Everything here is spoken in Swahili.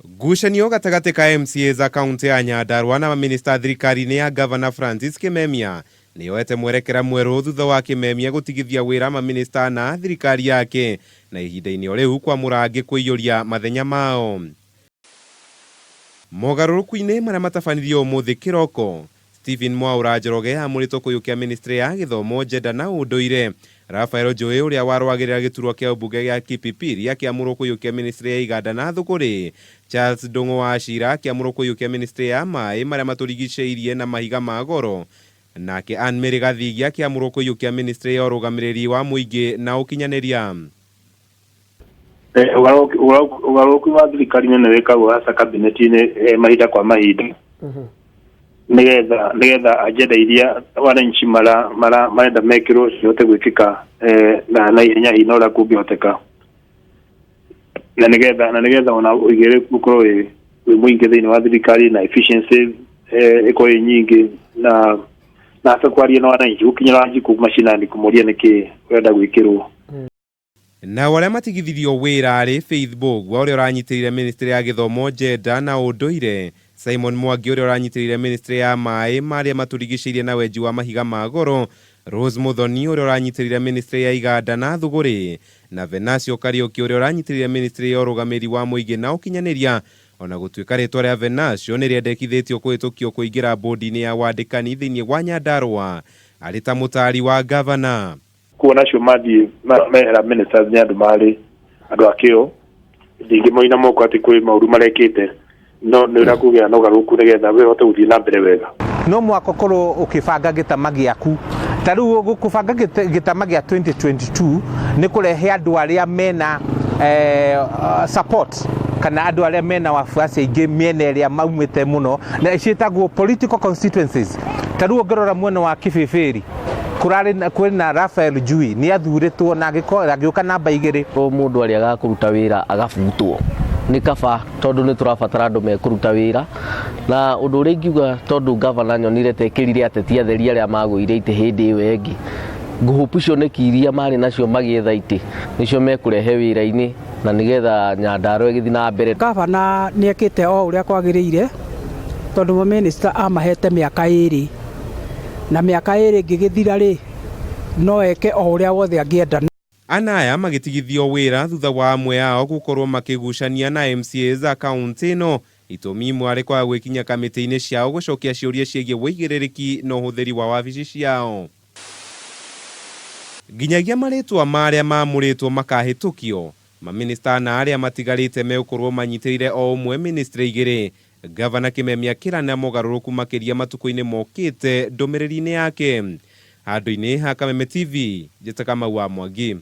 Ngucanio gatagati ka MCA za kaunti ya Nyandarua na maminista thirikari-ini ya Governor Francis Kimemia niyoete mwerekera mweru thutha wa Kimemia gutigithia wira maminista na thirikari yake na ihinda-ini riu kwa murangi kuiyuria mathenya mao. Mogaruruku-ini maria matabanirio umuthi kiroko, Stephen Mwaura Njoroge amuritwo kuyukia ministry ya githomo, gender na unduire. Rafael Joe uria warwagirira giturwa kia ubunge gia Kipipiri akiamurwo kuyukia ministry ya iganda na thuguri. Charles Ndung'u wa Shira akiamurwo kuyukia ministry ya mai maria maturigiceirie na mahiga ma goro. Nake Anne Mary Gathigi akiamurwo kuyukia ministry ya urugamiriri wa muingi na ukinyaniria. Ugaruruku wa thirikari nene wikagwo hasa kabineti-ini mahinda kwa mahinda nigetha agenda iria wananchi marenda mekirwo cihote gwikika na ihenya ina uria kungihoteka na nigetha ona uigire gukorwo wi muingi thiini wa thirikari na efficiency ikorwo nyingi na asa kwaria na wananchi gukinyira wananchi ku mashinani kumuria niki urenda gwikirwo. Na wale matigithirio wira ari Faith Bogwa uria uranyitirire ministry ya githomo, gender na unduire, Simon Mwangi uria uranyitirire ministry ya mai maria maturigiceirie na wenji wa mahiga ma goro, Rose Muthoni uria uranyitirire ministry ya iganda na thuguri, na Venancio Kariuki uria uranyitirire ministry ya urugamiri wa muingi na ukinyaniria. Ona gutuika ritwa ria Venancio niriendekithitio kuhitukio kuingira bodi-ini ya wandikani thiini wa Nyandarua ari ta mutari wa governor. Kuona cio mathi mehera ministers ni andu mari andu akio ndingi moina moko ati kwi mauru marekite no ni ura kugia no garuku nigetha we hote guthii na mbere wega. No mwako korwo ukibanga gitama giaku tariu gukubanga gitama gia 2022 ni kurehe andu aria mena support kana andu aria mena wafuasi ingi miene iria maumite muno na icitagwo political constituencies. Tariu ngirora mwena wa Kibibiri kwina Rafael Jui ni athuritwo na agioka namba 2 mundu ari agakuruta wira agabutwo ni kaba tondu ni turabatara andu mekuruta wira na undu uri ngiuga tondu governor nyonire tekirire ateti atheri aria magwire ite hindi iyo engi nguhupu cio ni kiria mari nacio magietha ite nicio mekurehe wira-ini na nigetha Nyandarua igithi na mbere. Governor ni ekite o uria kwagiriire tondu minister amahete miaka 2 na miaka 2 ngigithira ri no eke o uria wothe angienda. Anaya magitigithio wira thutha wa amwe yao gukorwo makigucania na MCA za kaunti ino itumi imwe ari kwa gwikinya kamiti-ini ciao gucokia ciuria ciigie wigiririki na uhuthiri wa wabici ciao. Nginyagia maritwa maria mamuritwo makahitukio maminista na aria matigarite megukorwo manyitirire o umwe ministry igiri. Governor Kimemia kirana mogaruruku makiria matuko-ini mokite ndumiriri-ini yake. Handu-ini ha Kameme TV, Njĩta Kamau wa Mwangi.